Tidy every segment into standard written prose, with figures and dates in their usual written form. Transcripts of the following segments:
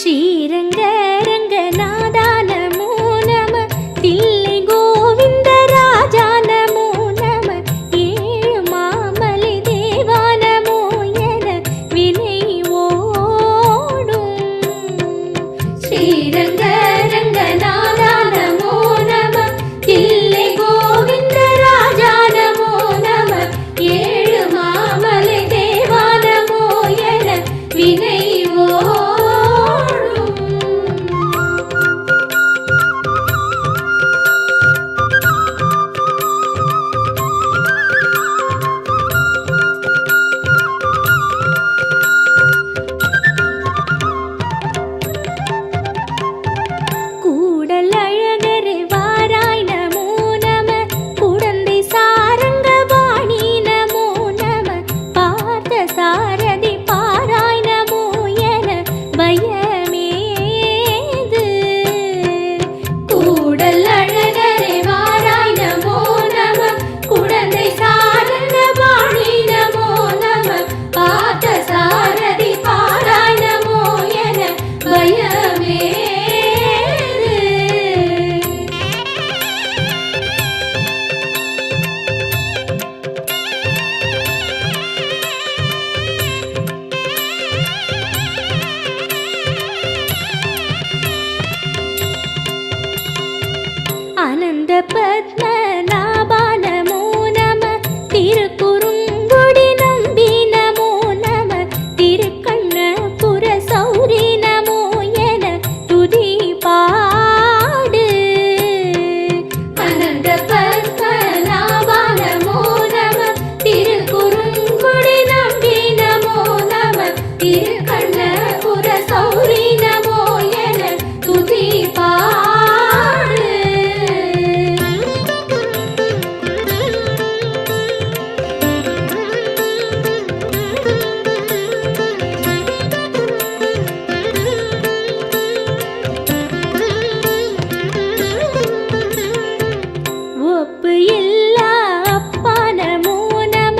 ஸ்ரீரங்க ரங்கநாதா நமோ நம, தில்லை கோவிந்த ராஜா நமோ நம, ஏழு மாமலை தேவா நமோ என வினை ஓடும். ஸ்ரீரங்க ரங்கநாதா நமோ நம, தில்லை கோவிந்த ராஜா நமோ நம, ஏழு மாமலை தேவா நமோ என வினை ஓடும். கூடல் அழகரே வாராய் நமோ நம, குடந்தை சாரங்க வாணி நமோ நம, பார்த்த சாரதி பாராய் நமோ என பயமேது. கூடல் அழகரே வாராய் நமோ நம, குடந்தை சாரங்க வாணி நமோ நம, பார்த்த சாரதி பாராய் நமோ என பயமேது. ஆனந்த பத்மநாபா நமோ நம, திருக்குறுங்குடி நம்பி நமோ நம, திருக்கண்ணபுர சௌரி நமோ என துதி பாடு. ஆனந்த பத்மநாபா நமோ நம, திருக்குறுங்குடி நம்பி நமோ நம, திருக்கண்ணபுர சௌரி நமோ என துதி பாடு. ஒப்பு இல்லா அப்பா நமோ நம,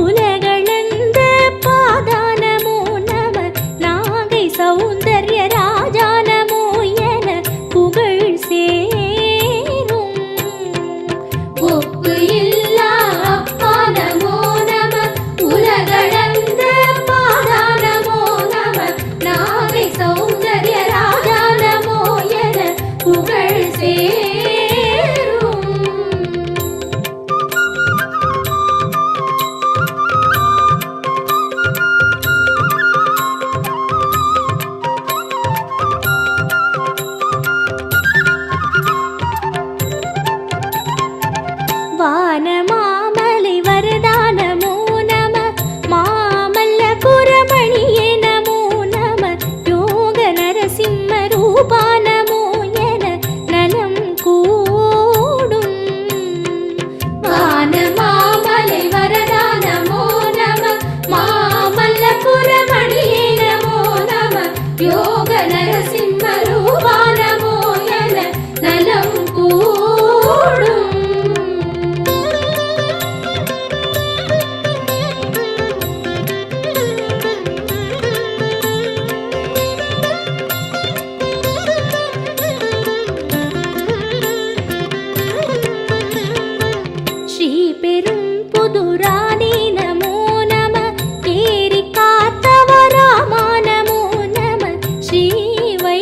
உலகளந்த பாதா நமோ நம, நாகை சௌந்தர்ய ராஜா நமோ என புகழ் சேரும். ஒப்பு இல்லா அப்பா நமோ நம, உலகளந்த பாதா நமோ நம, நாகை சௌந்தர்ய ராஜா நமோ என புகழ் சேரும். வானமாமலை வரதா நமோ நம, மாமல்லபுரமணியே நமோ நம, யோக நரசிம்ம ரூபா நமோ என நலம் கூடும். வானமாமலை வரதா நமோ நம, மாமல்லபுரமணியே நமோ நம, யோக நரசிம்ம ரூபா நமோ என நலம் கூடும். ஸ்ரீ பெரும் புதுராணி நமோ நம, ஏரி காத்தவராமா நமோ நம, ஸ்ரீ வை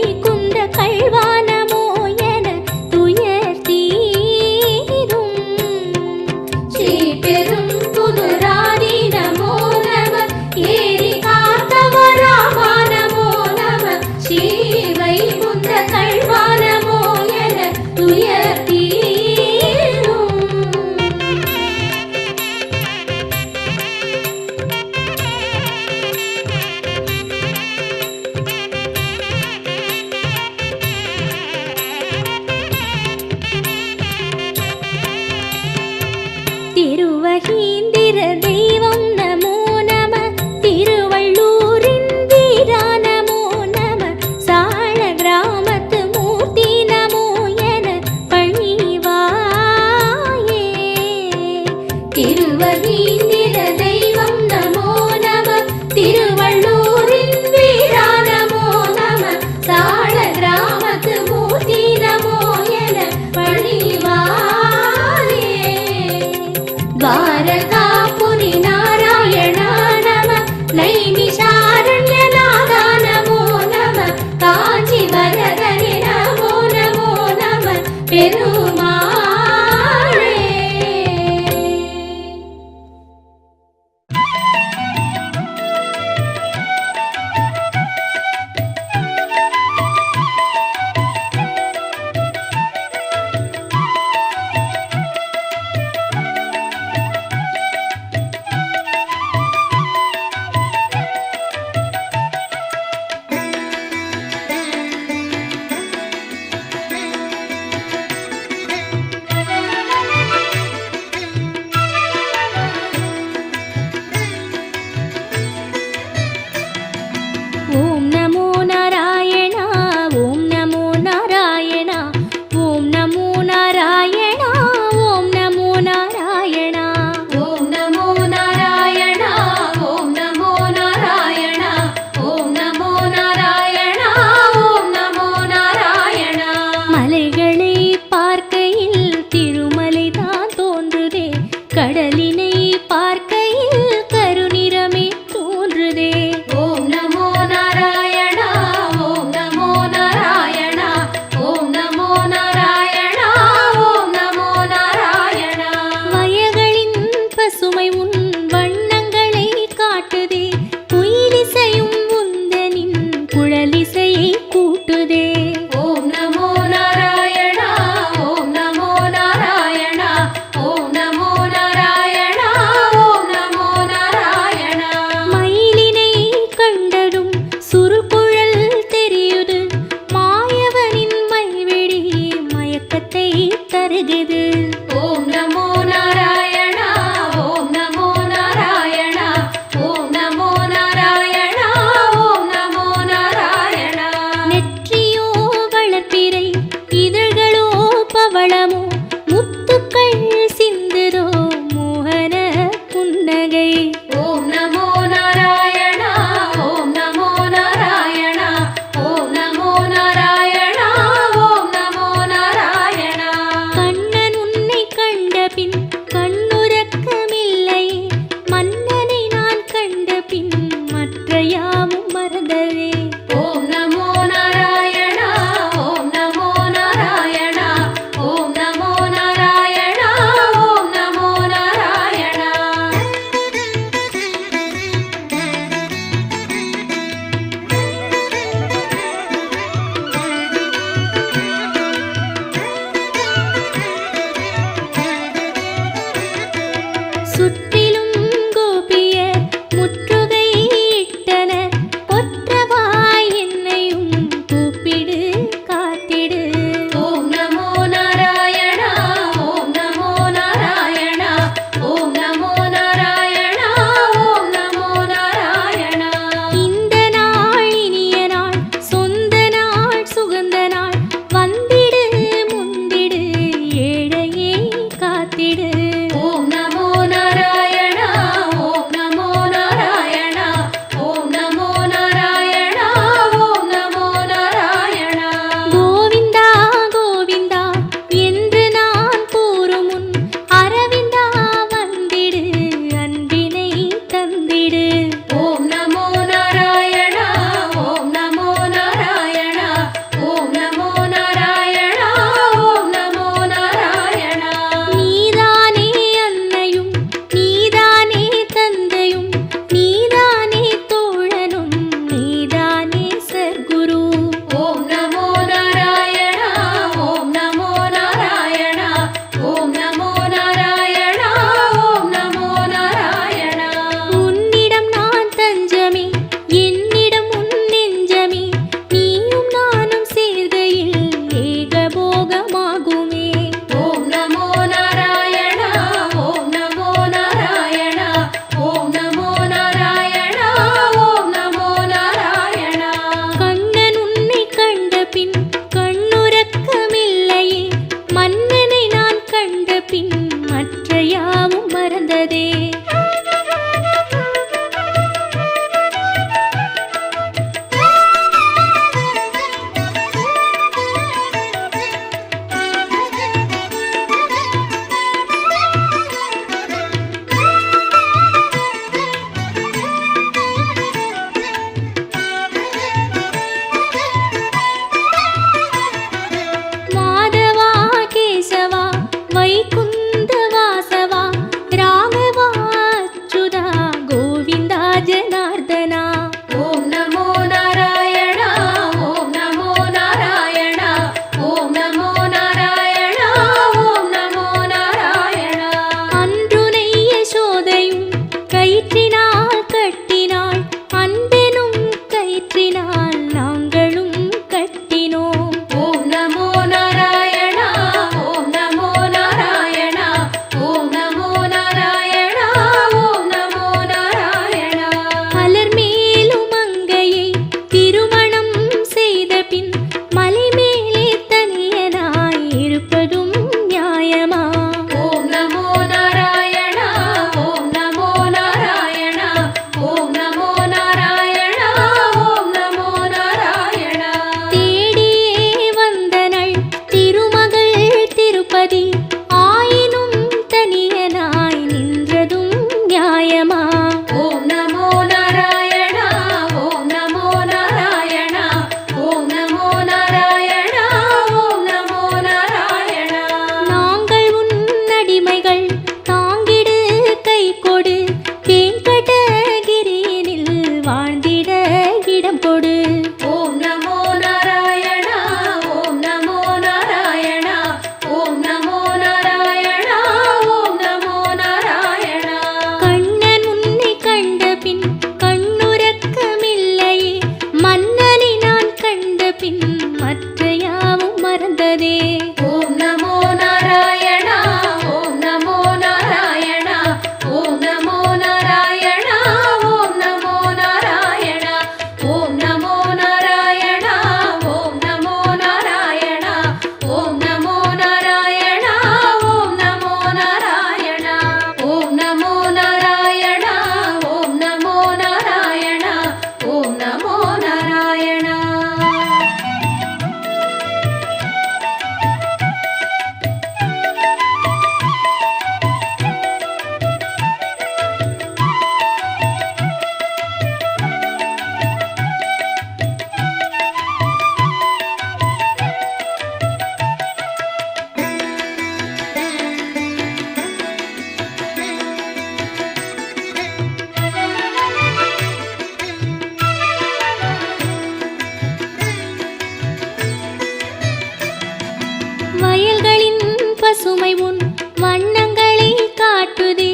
ஊமை உன் வண்ணங்களை காட்டுதே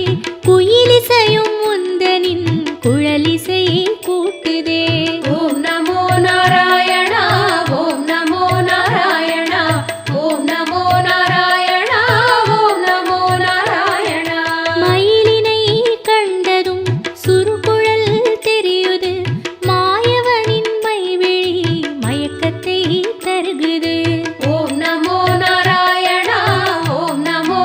குயிலிசையும் உந்தனின் குழலிசையை கூட்டுதே ஓம் நமோ நாராயணா ஓம் நமோ நாராயணா ஓம் நமோ நாராயணா ஓம் நமோ நாராயணா மயிலினை கண்டதும் சுருகுழல் தெரியுது மாயவனின் மைவிழி மயக்கத்தை தருகுது ஓம் நமோ நாராயணா ஓம் நமோ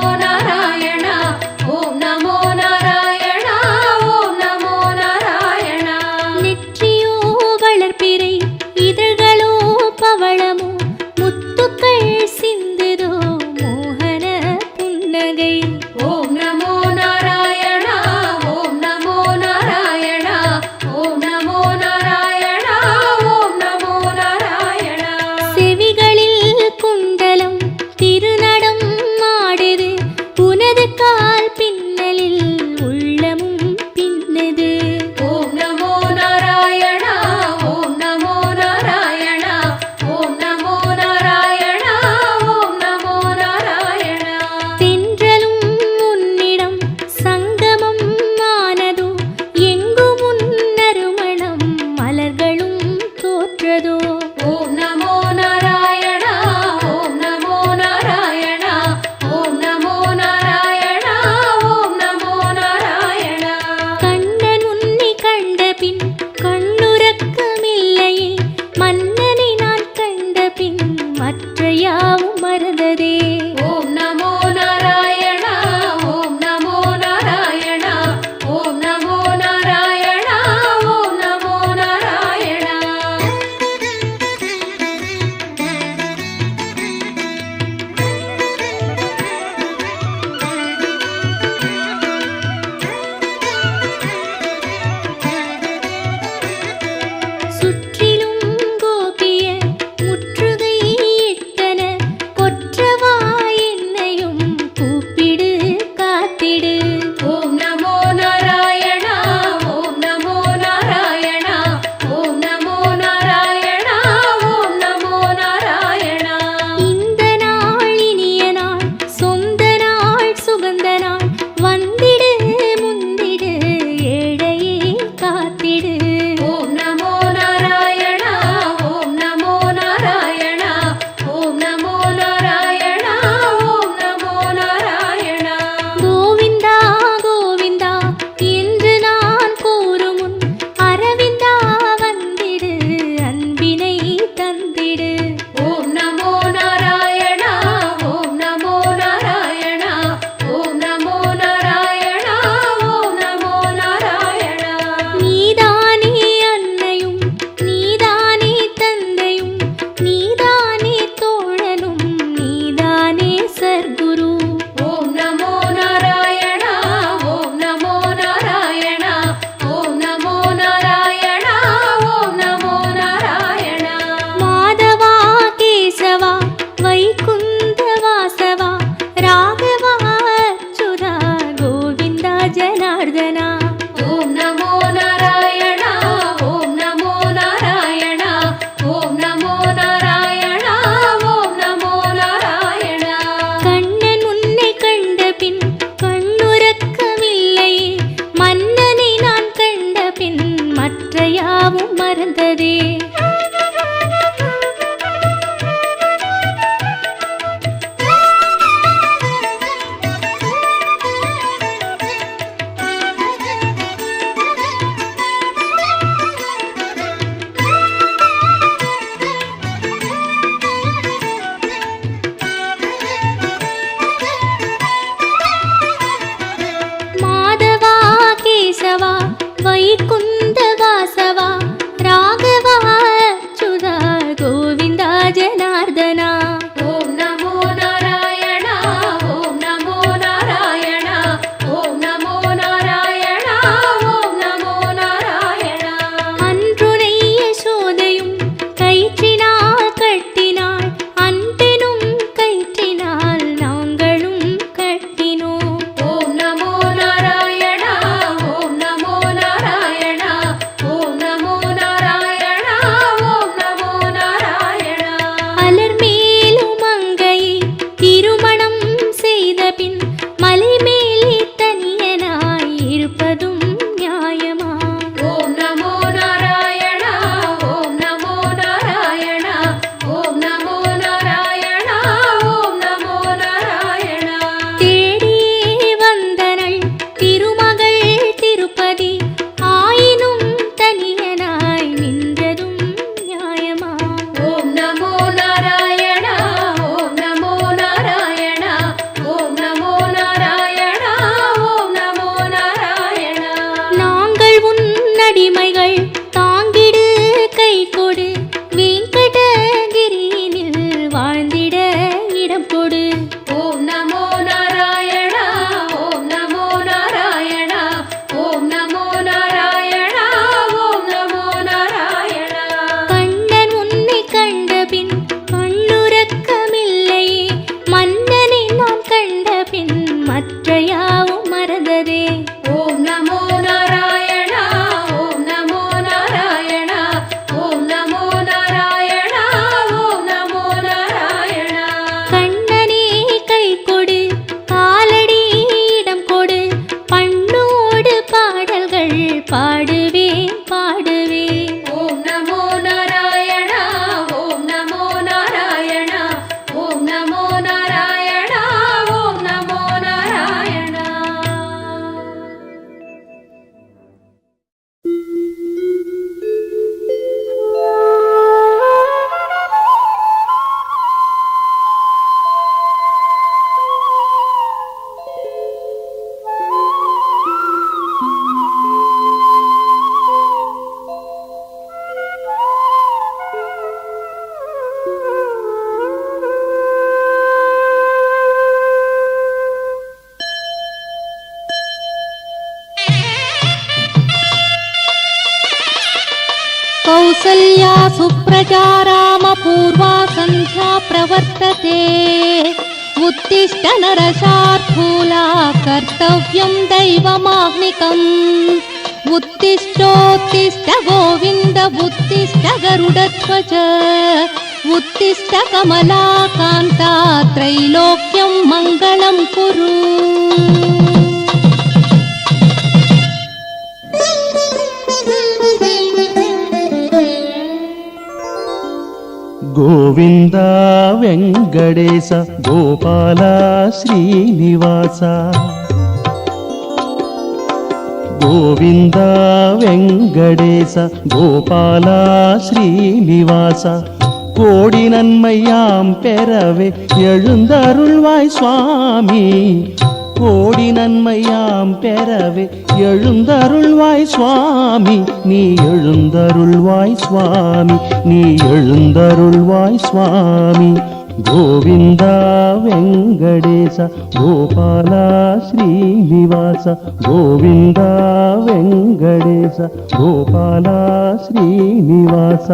मया सुप्रजा रामपूर्वा सन्ध्या प्रवर्तते उत्तिष्ठ नरशार्दूला कर्तव्यं दैवमाह्निकम् उत्तिष्ठोत्तिष्ठ गोविन्द उत्तिष्ठ गरुडध्वज उत्तिष्ठ कमलाकान्ता त्रैलोक्यं मङ्गलं कुरु। गोविन्द वेङ्कटेश गोपाल श्रीनिवास गोविन्द वेङ्कटेश गोपाल श्रीनिवास கோடி நன்மையாம் பெறவே எழுந்தருள்வாய் சுவாமி கோடி நன்மையாம் பெறவே எழுந்தருள்வாய் சுவாமி நீ எழுந்தருள்வாய் சுவாமி நீ எழுந்தருள்வாய் சுவாமி கோவிந்த வெங்கடேச கோபால ஸ்ரீனிவாச கோவிந்த வெங்கடேச கோபால ஸ்ரீனிவாச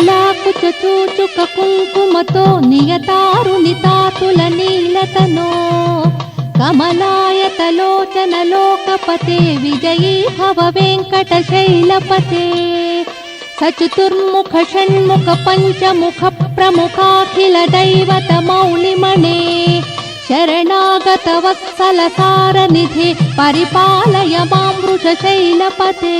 కమలాకుచూచుక కుంకుమతో నియతారునితాతుల నీలతనో కమలాయతలోచన లోకపతే విజయీ భవ వెంకటశైలపతే సచతుర్ముఖ షణ్ముఖ పంచముఖ ప్రముఖాఖిల దైవత మౌళిమణే శరణాగత వత్సల సారనిధే పరిపాలయ మాం వృషశైలపతే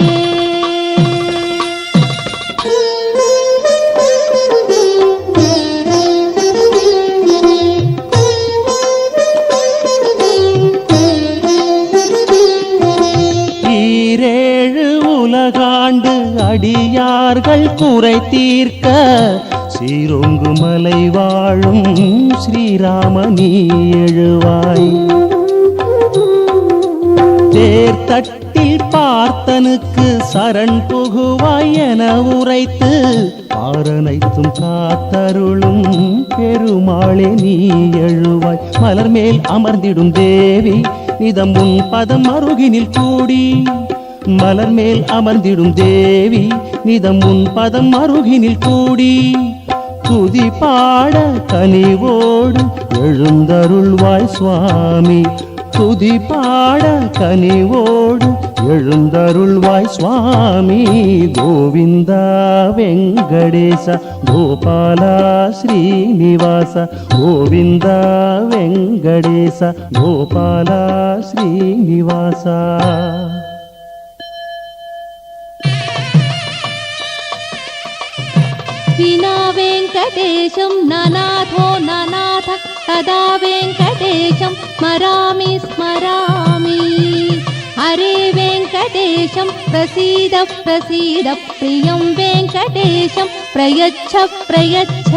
உலகாண்டு அடியார்கள் குறை தீர்க்க சீரொங்கு மலை வாழும் ஸ்ரீராமனி எழுவாய் தேர்தட்டில் பார்த்தனுக்கு சரண் புகுவாய் என உரைத்து பாரனைத்தும் காத்தருளும் பெருமாளே நீ எழுவாய் மலர் மேல் அமர்ந்திடும் தேவி நிதம் உன் பதம் அருகினில் கூடி மலர் மேல் அமர்ந்திடும் தேவி நிதம் உன் பதம் அருகினில் கூடி துதி பாட கனிவோடு எழுந்தருள்வாய் சுவாமி துதி பாட கனிவோடு எழுந்தருள்வாய் சுவாமி கோவிந்த வெங்கடேச கோபால ஸ்ரீனிவாச கோவிந்த வெங்கடேச கோபால ஸ்ரீனிவாச विना वेङ्कटेशं ननाथो ननाथ तदा वेङ्कटेशं स्मरामि स्मरामि हरे वेङ्कटेशं प्रसीद प्रसीद प्रियं वेङ्कटेशं प्रयच्छ प्रयच्छ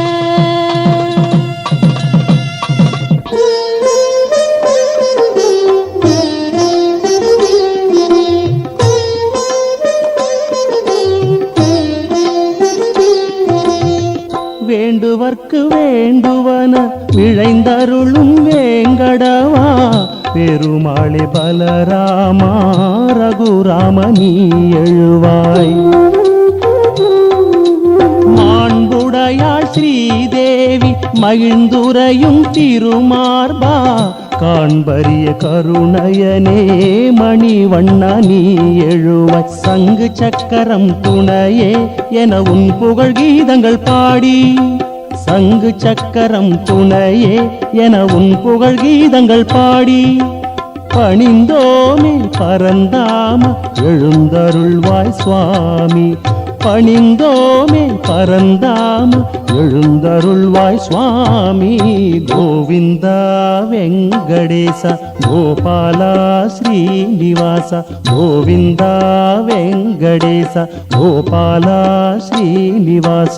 வேண்டுவர்க்கு வேண்டுவன விழைந்தருளும் வேங்கடவா பெருமாளே பலராமா ரகுராம நீ எழுவாய் மாண்புடையாள் ஸ்ரீதேவி மகிழ்ந்துரையும் திருமார்பா காண்பரிய கருணயனே மணிவண்ணா நீ எழுவாய் சங்கு சக்கரம் துணையே என உன் புகழ் கீதங்கள் பாடி சங்கு சக்கரம் துணையே என உன் புகழ் கீதங்கள் பாடி பணிந்தோமே பரந்தாம எழுந்தருள்வாய் சுவாமி பணிந்தோமே பரந்தாம எழுந்தருள்வாய் சுவாமி. கோவிந்தா வெங்கடேச கோபாலா ஸ்ரீனிவாச கோவிந்தா வெங்கடேச கோபாலா ஸ்ரீனிவாச.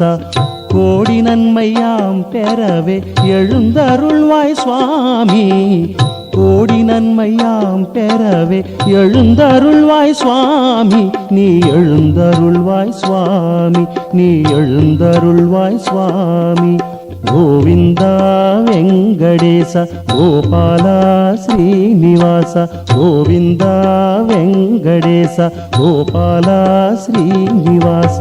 கோடி நன்மையாம் பெறவே எழுந்தருள்வாய் சுவாமி. கோடி நன்மையாம் பெறவே எழுந்தருள்வாய் சுவாமி. நீ எழுந்தருள்வாய் சுவாமி, நீ எழுந்தருள்வாய் சுவாமி. கோவிந்தா வெங்கடேச கோபாலா ஸ்ரீனிவாச கோவிந்தா வெங்கடேச கோபாலா ஸ்ரீனிவாச.